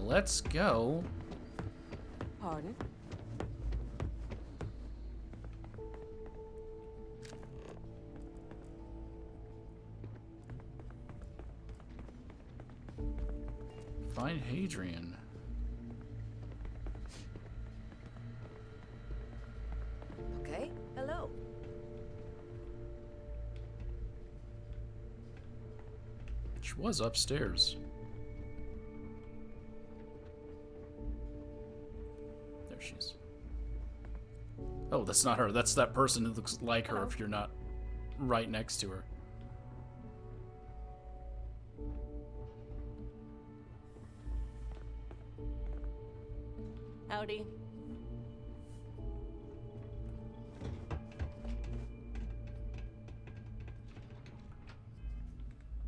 let's go. Pardon? Find Hadrian. Okay, hello. She was upstairs. There she is. Oh, that's not her. That's that person who looks like her if you're not right next to her. Howdy.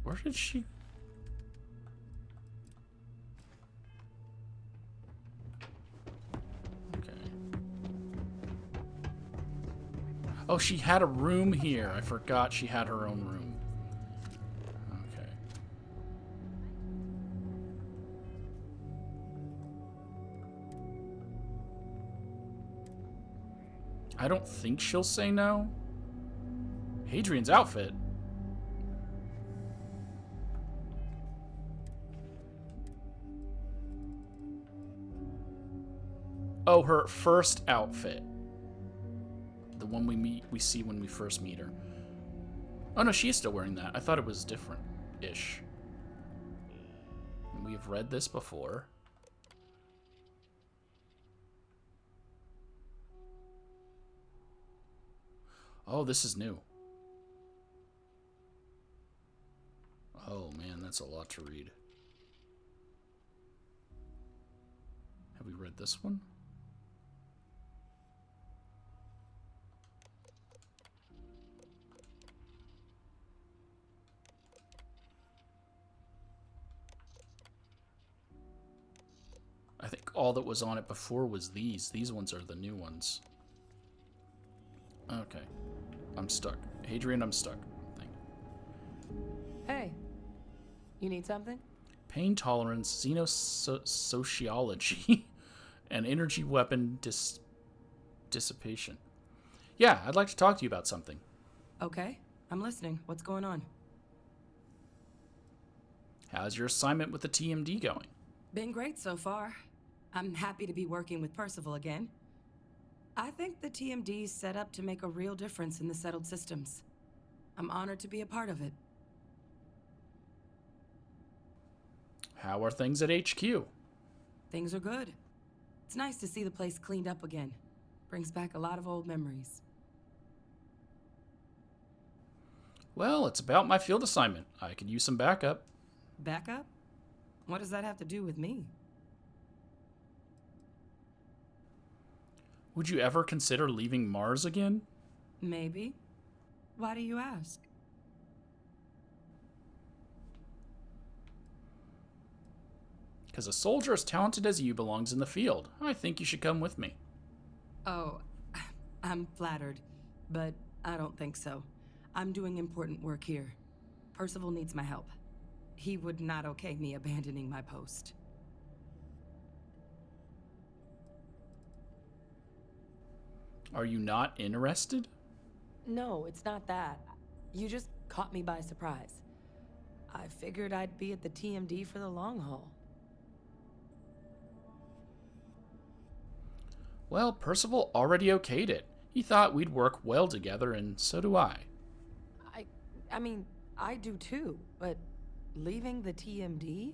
Where did she... Okay. Oh, she had a room here. I forgot she had her own room. Okay. I don't think she'll say no. Hadrian's outfit. Oh, her first outfit. The one we see when we first meet her. Oh no, she is still wearing that. I thought it was different-ish. We have read this before. Oh, this is new. Oh man, that's a lot to read. Have we read this one? I think all that was on it before was these. These ones are the new ones. Okay. I'm stuck. Hadrian, I'm stuck. Thing. Hey. You need something? Pain tolerance, xenosociology, and energy weapon dissipation. Yeah, I'd like to talk to you about something. Okay, I'm listening. What's going on? How's your assignment with the TMD going? Been great so far. I'm happy to be working with Percival again. I think the TMD's set up to make a real difference in the settled systems. I'm honored to be a part of it. How are things at HQ? Things are good. It's nice to see the place cleaned up again. Brings back a lot of old memories. Well, it's about my field assignment. I could use some backup. Backup? What does that have to do with me? Would you ever consider leaving Mars again? Maybe. Why do you ask? Because a soldier as talented as you belongs in the field. I think you should come with me. Oh, I'm flattered, but I don't think so. I'm doing important work here. Percival needs my help. He would not okay me abandoning my post. Are you not interested? No, it's not that. You just caught me by surprise. I figured I'd be at the TMD for the long haul. Well, Percival already okayed it. He thought we'd work well together, and so do I. I mean, I do too, but leaving the TMD?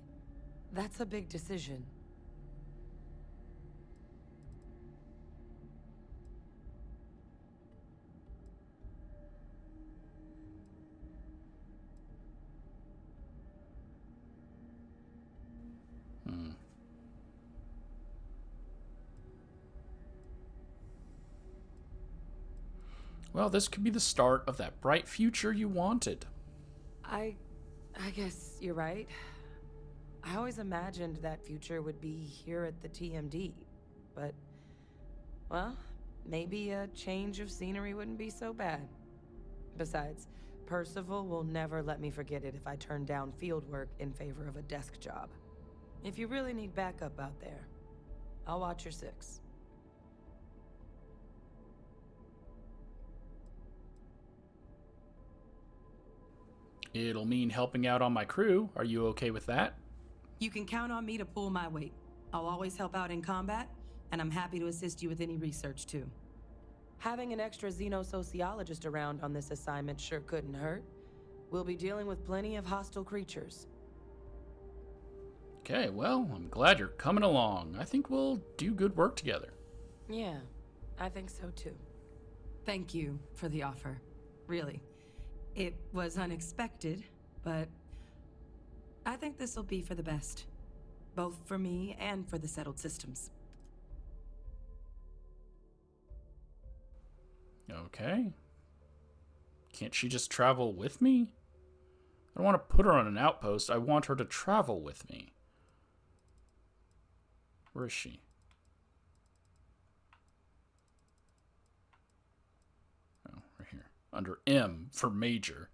That's a big decision. Well, this could be the start of that bright future you wanted. I guess you're right. I always imagined that future would be here at the TMD, but, well, maybe a change of scenery wouldn't be so bad. Besides, Percival will never let me forget it if I turn down field work in favor of a desk job. If you really need backup out there, I'll watch your 6. It'll mean helping out on my crew. Are you okay with that? You can count on me to pull my weight. I'll always help out in combat, and I'm happy to assist you with any research, too. Having an extra xenosociologist around on this assignment sure couldn't hurt. We'll be dealing with plenty of hostile creatures. Okay, well, I'm glad you're coming along. I think we'll do good work together. Yeah, I think so too. Thank you for the offer. Really. It was unexpected, but I think this will be for the best. Both for me and for the settled systems. Okay. Can't she just travel with me? I don't want to put her on an outpost. I want her to travel with me. Where is she? Oh, right here. Under M for Major.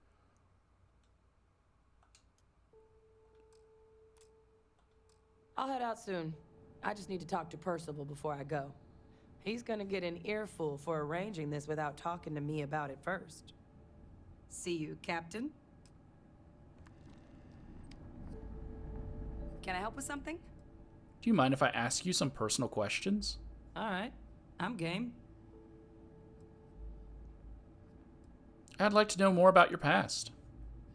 I'll head out soon. I just need to talk to Percival before I go. He's gonna get an earful for arranging this without talking to me about it first. See you, Captain. Can I help with something? Do you mind if I ask you some personal questions? All right. I'm game. I'd like to know more about your past.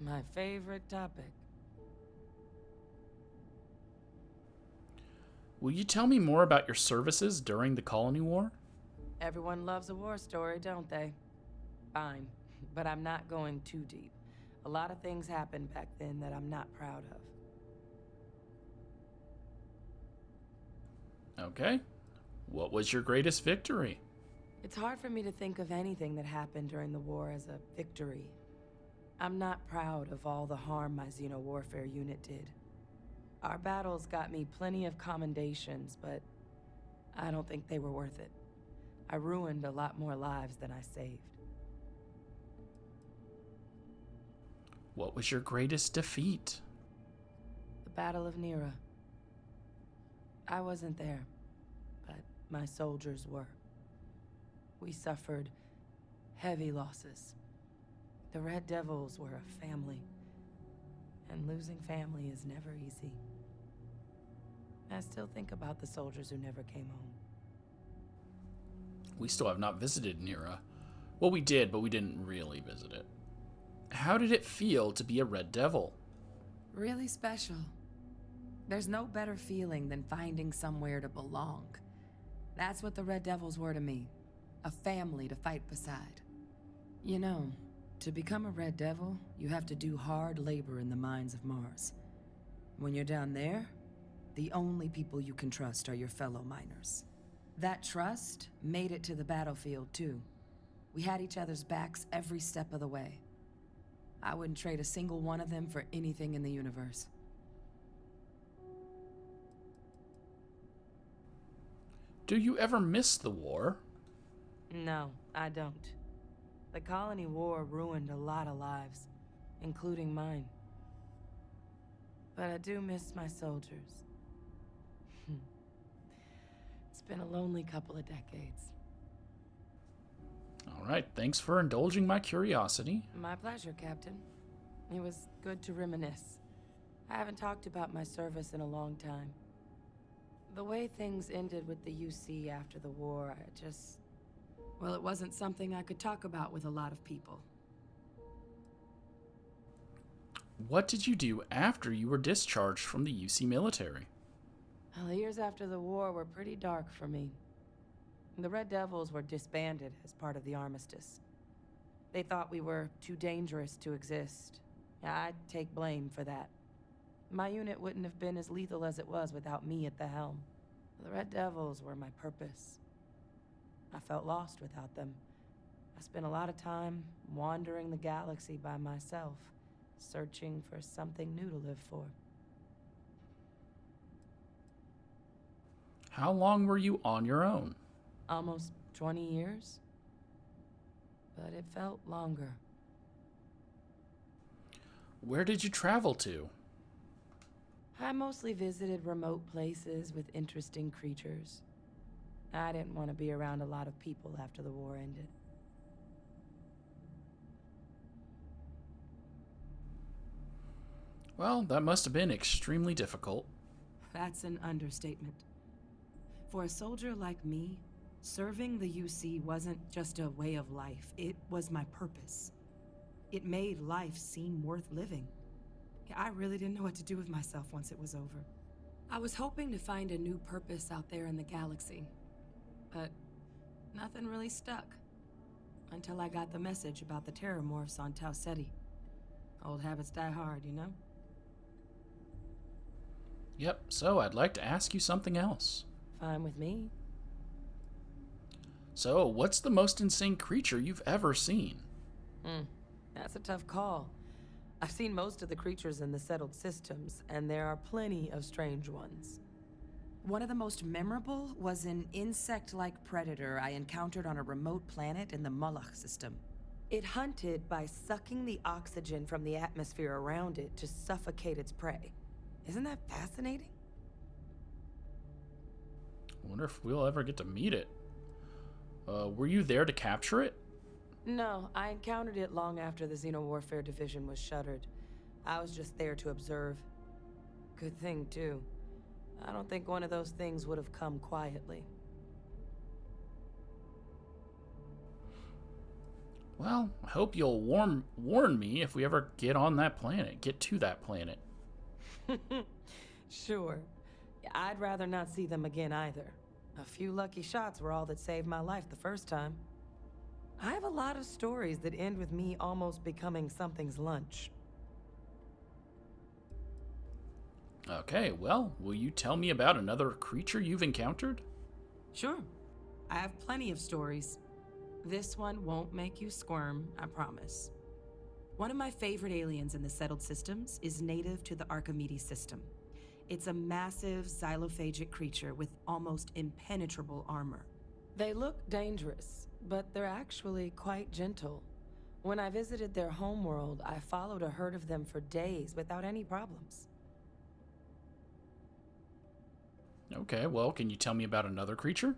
My favorite topic. Will you tell me more about your services during the Colony War? Everyone loves a war story, don't they? Fine, but I'm not going too deep. A lot of things happened back then that I'm not proud of. Okay. What was your greatest victory? It's hard for me to think of anything that happened during the war as a victory. I'm not proud of all the harm my xeno-warfare unit did. Our battles got me plenty of commendations, but I don't think they were worth it. I ruined a lot more lives than I saved. What was your greatest defeat? The Battle of Nera. I wasn't there, but my soldiers were. We suffered heavy losses. The Red Devils were a family, and losing family is never easy. I still think about the soldiers who never came home. We still have not visited Nera. Well, we did, but we didn't really visit it. How did it feel to be a Red Devil? Really special. There's no better feeling than finding somewhere to belong. That's what the Red Devils were to me. A family to fight beside. You know, to become a Red Devil, you have to do hard labor in the mines of Mars. When you're down there, the only people you can trust are your fellow miners. That trust made it to the battlefield, too. We had each other's backs every step of the way. I wouldn't trade a single one of them for anything in the universe. Do you ever miss the war? No, I don't. The Colony War ruined a lot of lives, including mine. But I do miss my soldiers. It's been a lonely couple of decades. All right, thanks for indulging my curiosity. My pleasure, Captain. It was good to reminisce. I haven't talked about my service in a long time. The way things ended with the UC after the war, Well, it wasn't something I could talk about with a lot of people. What did you do after you were discharged from the UC military? Well, the years after the war were pretty dark for me. The Red Devils were disbanded as part of the armistice. They thought we were too dangerous to exist. I'd take blame for that. My unit wouldn't have been as lethal as it was without me at the helm. The Red Devils were my purpose. I felt lost without them. I spent a lot of time wandering the galaxy by myself, searching for something new to live for. How long were you on your own? Almost 20 years? But it felt longer. Where did you travel to? I mostly visited remote places with interesting creatures. I didn't want to be around a lot of people after the war ended. Well, that must have been extremely difficult. That's an understatement. For a soldier like me, serving the UC wasn't just a way of life, it was my purpose. It made life seem worth living. I really didn't know what to do with myself once it was over. I was hoping to find a new purpose out there in the galaxy, but nothing really stuck. Until I got the message about the terramorphs on Tau Ceti. Old habits die hard, you know? Yep, so I'd like to ask you something else. Fine with me. So, what's the most insane creature you've ever seen? That's a tough call. I've seen most of the creatures in the settled systems, and there are plenty of strange ones. One of the most memorable was an insect-like predator I encountered on a remote planet in the Moloch system. It hunted by sucking the oxygen from the atmosphere around it to suffocate its prey. Isn't that fascinating? I wonder if we'll ever get to meet it. Were you there to capture it? No, I encountered it long after the Xenowarfare Division was shuttered. I was just there to observe. Good thing, too. I don't think one of those things would have come quietly. Well, I hope you'll warn me if we ever get on that planet, get to that planet. Sure. I'd rather not see them again either. A few lucky shots were all that saved my life the first time. I have a lot of stories that end with me almost becoming something's lunch. Okay, well, will you tell me about another creature you've encountered? Sure. I have plenty of stories. This one won't make you squirm, I promise. One of my favorite aliens in the settled systems is native to the Archimedes system. It's a massive xylophagic creature with almost impenetrable armor. They look dangerous, but they're actually quite gentle. When I visited their homeworld, I followed a herd of them for days without any problems. Okay, well, can you tell me about another creature?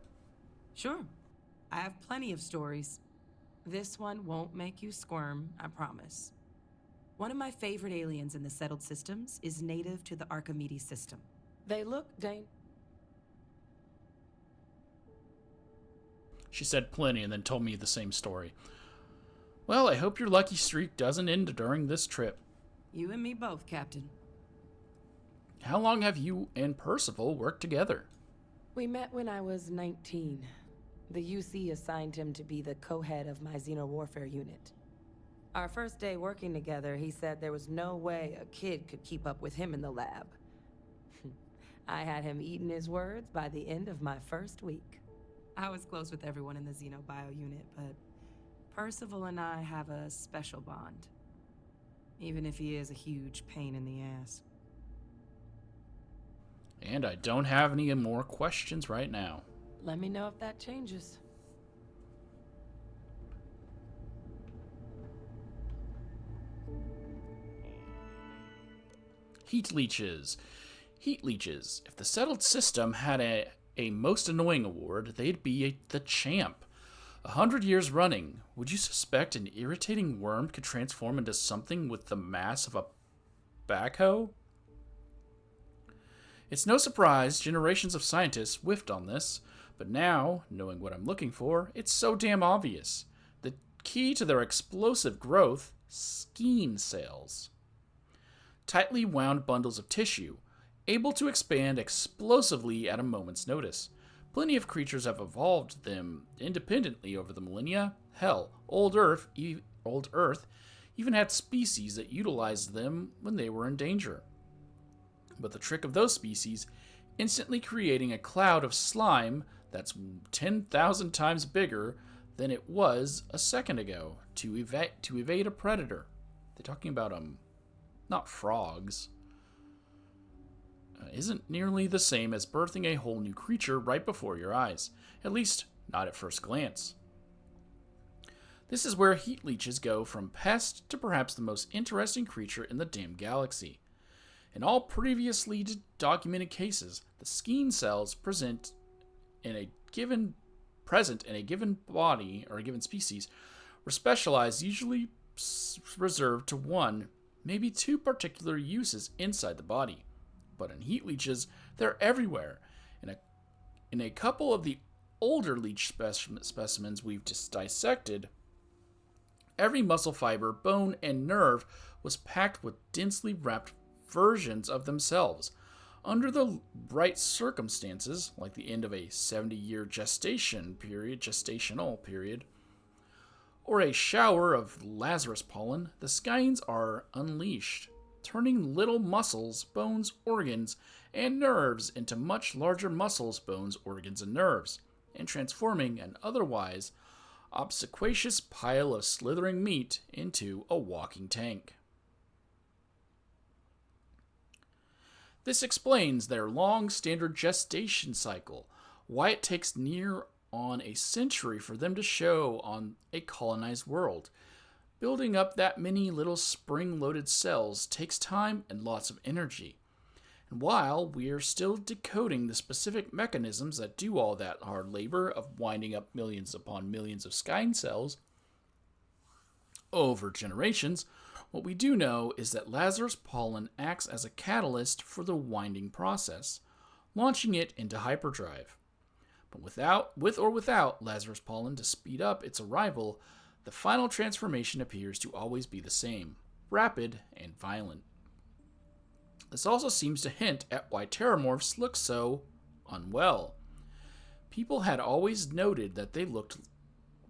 Sure. I have plenty of stories. This one won't make you squirm, I promise. One of my favorite aliens in the settled systems is native to the Archimedes system. They look She said plenty and then told me the same story. Well, I hope your lucky streak doesn't end during this trip. You and me both, Captain. How long have you and Percival worked together? We met when I was 19. The UC assigned him to be the co-head of my Xenowarfare unit. Our first day working together, he said there was no way a kid could keep up with him in the lab. I had him eating his words by the end of my first week. I was close with everyone in the Xenobio unit, but Percival and I have a special bond. Even if he is a huge pain in the ass. And I don't have any more questions right now. Let me know if that changes. Heat leeches. Heat leeches. If the settled system had a most annoying award, they'd be the champ. 100 years running, would you suspect an irritating worm could transform into something with the mass of a backhoe? It's no surprise generations of scientists whiffed on this, but now, knowing what I'm looking for, it's so damn obvious. The key to their explosive growth, skein cells. Tightly wound bundles of tissue, able to expand explosively at a moment's notice. Plenty of creatures have evolved them independently over the millennia. Hell, Old Earth even had species that utilized them when they were in danger. But the trick of those species, instantly creating a cloud of slime that's 10,000 times bigger than it was a second ago to evade a predator. They're talking about not frogs. Isn't nearly the same as birthing a whole new creature right before your eyes. At least, not at first glance. This is where heat leeches go from pest to perhaps the most interesting creature in the damn galaxy. In all previously documented cases, the skein cells present in a given body or a given species were specialized, usually reserved to one, maybe two particular uses inside the body. But in heat leeches, they're everywhere. In a couple of the older leech specimens we've dissected, every muscle fiber, bone, and nerve was packed with densely wrapped versions of themselves. Under the right circumstances, like the end of a 70-year gestational period, or a shower of Lazarus pollen, the skeins are unleashed, turning little muscles, bones, organs, and nerves into much larger muscles, bones, organs, and nerves, and transforming an otherwise obsequious pile of slithering meat into a walking tank. This explains their long standard gestation cycle, why it takes near on a century for them to show on a colonized world. Building up that many little spring-loaded cells takes time and lots of energy. And while we're still decoding the specific mechanisms that do all that hard labor of winding up millions upon millions of skein cells over generations, what we do know is that Lazarus pollen acts as a catalyst for the winding process, launching it into hyperdrive. But with or without Lazarus pollen to speed up its arrival, the final transformation appears to always be the same, rapid and violent. This also seems to hint at why terramorphs look so unwell. People had always noted that they looked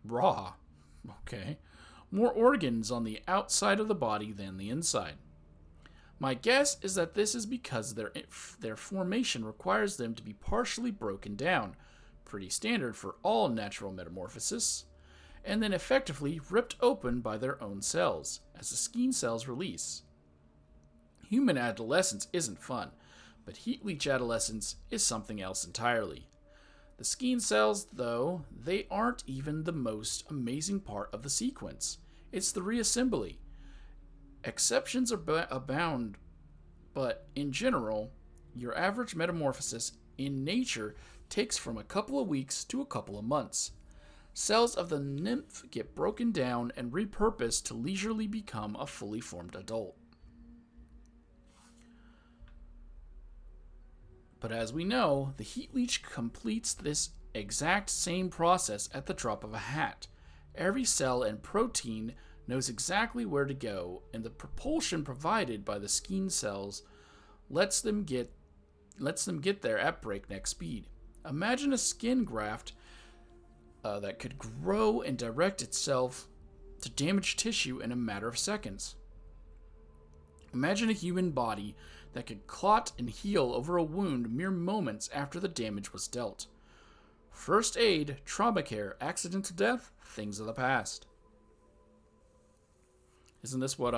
raw. More organs on the outside of the body than the inside. My guess is that this is because their formation requires them to be partially broken down, pretty standard for all natural metamorphosis, and then effectively ripped open by their own cells, as the skein cells release. Human adolescence isn't fun, but heat leech adolescence is something else entirely. The skein cells, though, they aren't even the most amazing part of the sequence. It's the reassembly. Exceptions abound, but in general, your average metamorphosis in nature takes from a couple of weeks to a couple of months. Cells of the nymph get broken down and repurposed to leisurely become a fully formed adult. But as we know, the heat leech completes this exact same process at the drop of a hat. Every cell and protein knows exactly where to go, and the propulsion provided by the skein cells lets them get there at breakneck speed. Imagine a skin graft that could grow and direct itself to damaged tissue in a matter of seconds. Imagine a human body that could clot and heal over a wound mere moments after the damage was dealt. First aid, trauma care, accidental death, things of the past. Isn't this what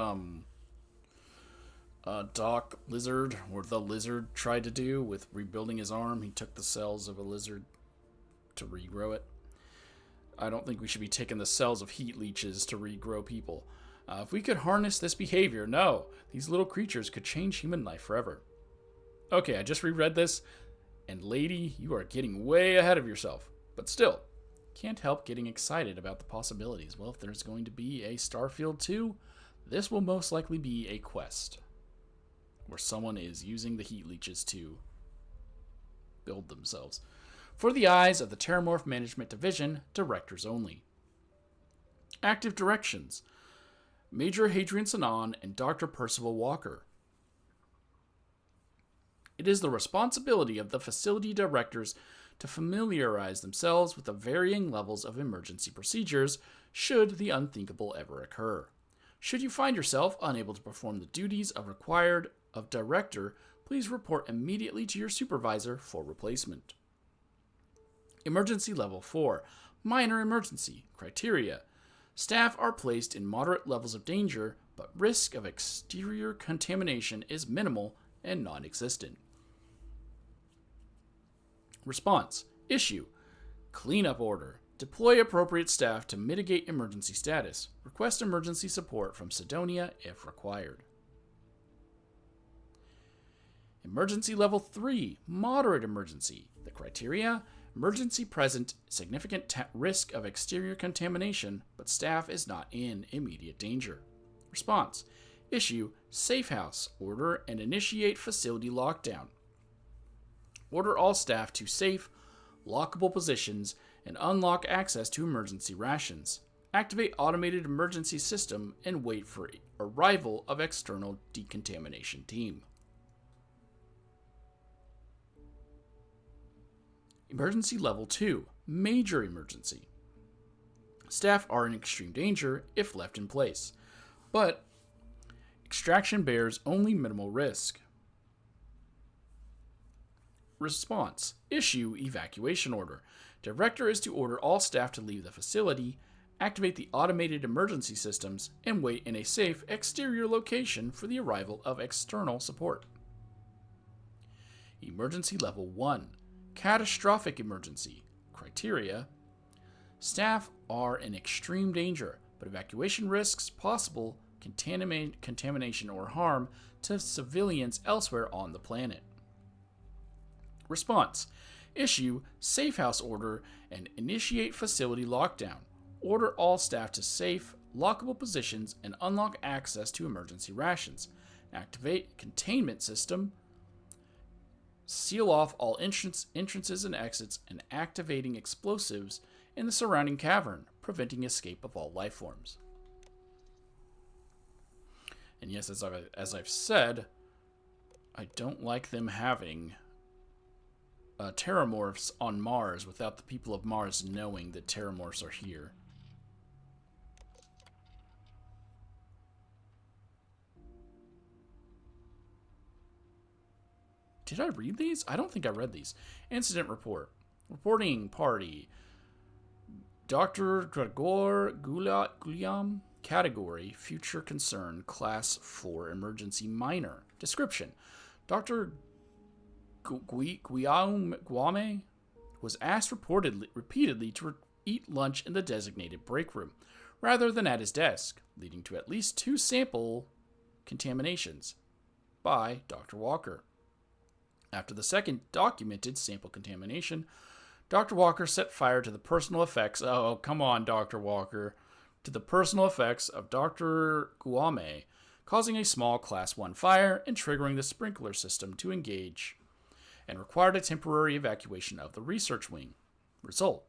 Doc Lizard, or the Lizard, tried to do with rebuilding his arm? He took the cells of a lizard to regrow it. I don't think we should be taking the cells of heat leeches to regrow people. If we could harness this behavior, no, these little creatures could change human life forever. Okay, I just reread this, and lady, you are getting way ahead of yourself. But still, can't help getting excited about the possibilities. Well, if there's going to be a Starfield 2, this will most likely be a quest where someone is using the heat leeches to build themselves. For the eyes of the Terramorph Management Division, directors only. Active directions. Major Hadrian Sanon and Dr. Percival Walker. It is the responsibility of the facility directors to familiarize themselves with the varying levels of emergency procedures should the unthinkable ever occur. Should you find yourself unable to perform the duties required of director, please report immediately to your supervisor for replacement. Emergency Level 4. Minor emergency. Criteria. Staff are placed in moderate levels of danger, but risk of exterior contamination is minimal and non-existent. Response. Issue. Cleanup order. Deploy appropriate staff to mitigate emergency status. Request emergency support from Sidonia if required. Emergency level 3, moderate emergency. The criteria: emergency present, significant risk of exterior contamination, but staff is not in immediate danger. Response: issue safe house order and initiate facility lockdown. Order all staff to safe, lockable positions and unlock access to emergency rations. Activate automated emergency system and wait for arrival of external decontamination team. Emergency level 2, major emergency. Staff are in extreme danger if left in place, but extraction bears only minimal risk. Response: issue evacuation order. Director is to order all staff to leave the facility, activate the automated emergency systems, and wait in a safe exterior location for the arrival of external support. Emergency level 1, catastrophic emergency. Criteria: staff are in extreme danger, but evacuation risks possible contamination or harm to civilians elsewhere on the planet. Response: issue safe house order and initiate facility lockdown. Order all staff to safe, lockable positions and unlock access to emergency rations. Activate containment system. Seal off all entrances and exits and activating explosives in the surrounding cavern, preventing escape of all life forms. And yes, as I've said, I don't like them having terramorphs on Mars without the people of Mars knowing that terramorphs are here. Did I read these? I don't think I read these. Incident report. Reporting party. Dr. Gregor Guliam. Category: future concern. Class 4 emergency minor. Description: Dr. Guame was asked repeatedly to eat lunch in the designated break room, rather than at his desk, leading to at least 2 sample contaminations by Dr. Walker. After the second documented sample contamination, Dr. Walker set fire to the personal effects. Oh, come on, Dr. Walker. To the personal effects of Dr. Guame, causing a small Class 1 fire and triggering the sprinkler system to engage, and required a temporary evacuation of the research wing. Result: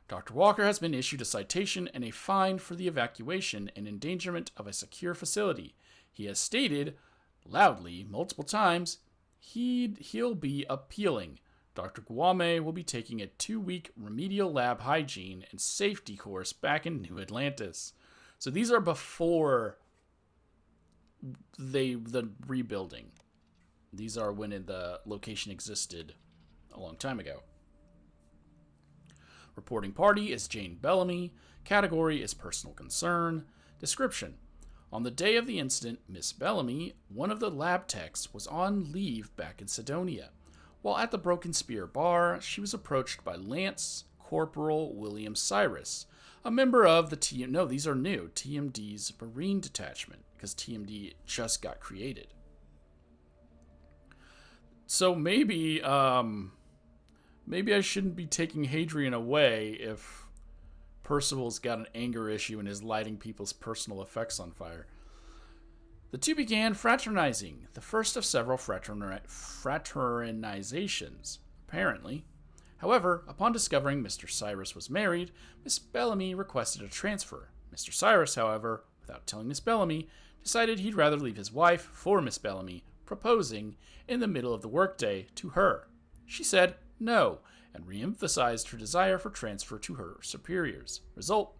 Dr. Walker has been issued a citation and a fine for the evacuation and endangerment of a secure facility. He has stated, loudly, multiple times, he'll be appealing. Dr. Guame will be taking a 2-week remedial lab hygiene and safety course back in New Atlantis. So these are before the rebuilding. These are when the location existed a long time ago. Reporting party is Jane Bellamy. Category is personal concern. Description: on the day of the incident, Miss Bellamy, one of the lab techs, was on leave back in Sidonia. While at the Broken Spear bar, she was approached by Lance Corporal William Cyrus, a member of the TMD's Marine Detachment, because TMD just got created. So maybe I shouldn't be taking Hadrian away if Percival's got an anger issue and is lighting people's personal effects on fire. The two began fraternizing, the first of several fraternizations, apparently. However, upon discovering Mr. Cyrus was married, Miss Bellamy requested a transfer. Mr. Cyrus, however, without telling Miss Bellamy, decided he'd rather leave his wife for Miss Bellamy, proposing, in the middle of the workday, to her. She said no, and re-emphasized her desire for transfer to her superiors. Result: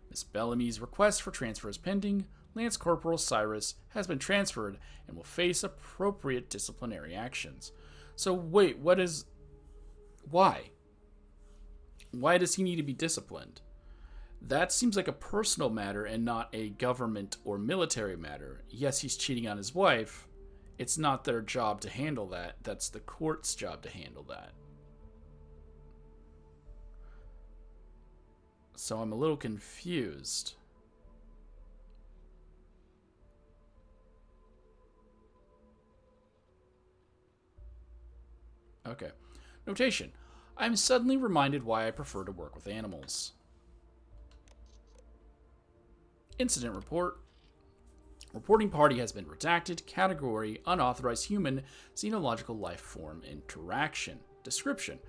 Miss Bellamy's request for transfer is pending. Lance Corporal Cyrus has been transferred and will face appropriate disciplinary actions. So wait, why? Why does he need to be disciplined? That seems like a personal matter and not a government or military matter. Yes, he's cheating on his wife. It's not their job to handle that. That's the court's job to handle that. So I'm a little confused. Okay. Notation. I'm suddenly reminded why I prefer to work with animals. Incident report. Reporting party has been redacted. Category: unauthorized human xenological life form interaction. Description: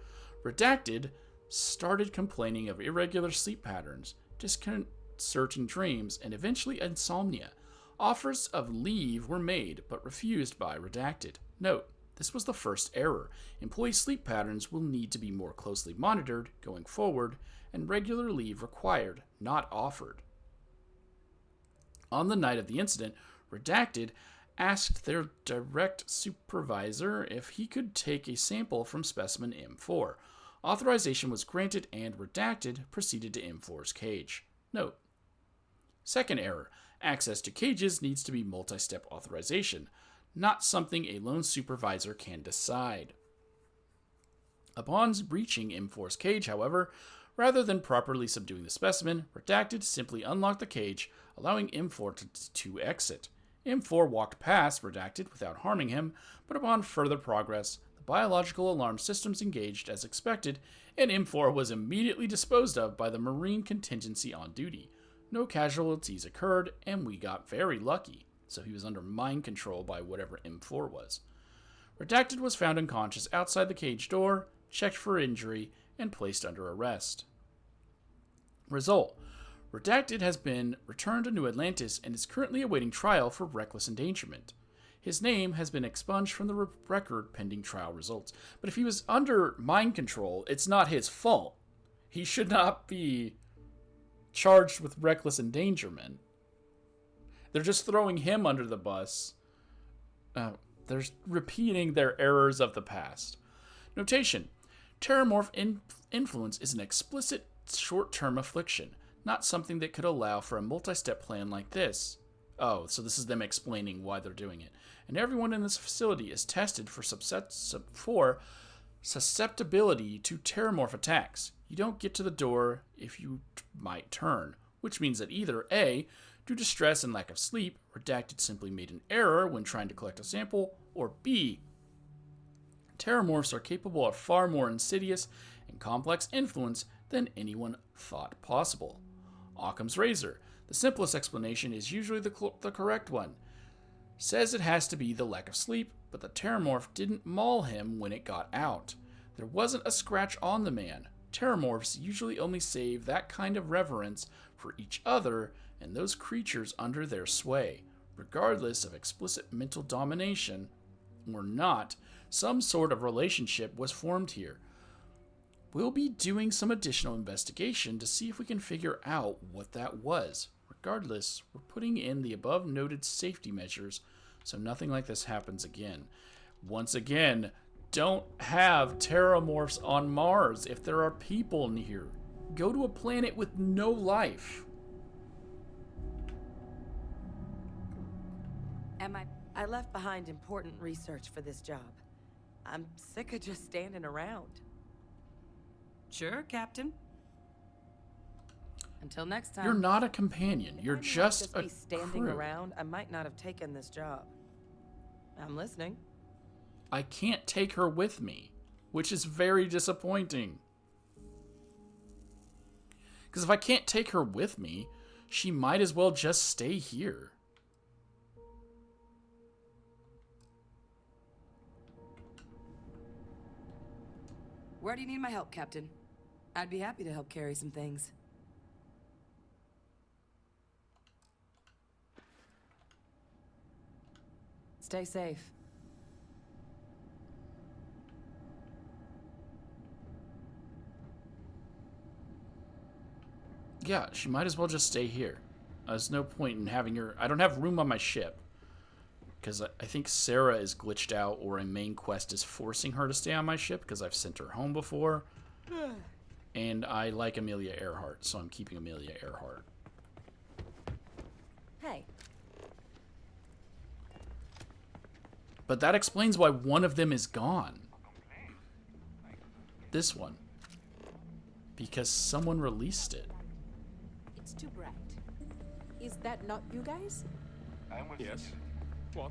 redacted started complaining of irregular sleep patterns, disconcerting dreams, and eventually insomnia. Offers of leave were made, but refused by redacted. Note: this was the first error. Employee sleep patterns will need to be more closely monitored going forward, and regular leave required, not offered. On the night of the incident, redacted asked their direct supervisor if he could take a sample from specimen M4. Authorization was granted, and redacted proceeded to M4's cage. Note: second error. Access to cages needs to be multi-step authorization, not something a lone supervisor can decide. Upon reaching M4's cage, however, rather than properly subduing the specimen, redacted simply unlocked the cage, allowing M4 to exit. M4 walked past redacted without harming him, but upon further progress, the biological alarm systems engaged as expected, and M4 was immediately disposed of by the Marine contingency on duty. No casualties occurred, and we got very lucky, so he was under mind control by whatever M4 was. Redacted was found unconscious outside the cage door, checked for injury, and placed under arrest. Result: redacted has been returned to New Atlantis and is currently awaiting trial for reckless endangerment. His name has been expunged from the record pending trial results. But if he was under mind control, it's not his fault. He should not be charged with reckless endangerment. They're just throwing him under the bus. They're repeating their errors of the past. Notation: Terramorph influence is an explicit short-term affliction, not something that could allow for a multi-step plan like this. Oh, so this is them explaining why they're doing it. And everyone in this facility is tested for susceptibility to Terramorph attacks. You don't get to the door if you might turn, which means that either A, due to stress and lack of sleep, redacted simply made an error when trying to collect a sample, or B, Terramorphs are capable of far more insidious and complex influence than anyone thought possible. Occam's razor. The simplest explanation is usually the correct one. Says it has to be the lack of sleep, but the Terramorph didn't maul him when it got out. There wasn't a scratch on the man. Terramorphs usually only save that kind of reverence for each other and those creatures under their sway. Regardless of explicit mental domination or not, some sort of relationship was formed here. We'll be doing some additional investigation to see if we can figure out what that was. Regardless, we're putting in the above noted safety measures so nothing like this happens again. Once again, don't have Terramorphs on Mars if there are people near. Go to a planet with no life. I left behind important research for this job. I'm sick of just standing around. Sure, Captain. Until next time. You're not a companion. You're just a be standing crew. around, I might not have taken this job. I'm listening. I can't take her with me, which is very disappointing. Because if I can't take her with me, she might as well just stay here. Where do you need my help, Captain? I'd be happy to help carry some things. Stay safe. Yeah, she might as well just stay here. There's no point in having her... I don't have room on my ship. Because I think Sarah is glitched out, or a main quest is forcing her to stay on my ship, because I've sent her home before. And I like Amelia Earhart, so I'm keeping Amelia Earhart. Hey. But that explains why one of them is gone. This one. Because someone released it. It's too bright. Is that not you guys? Yes. What?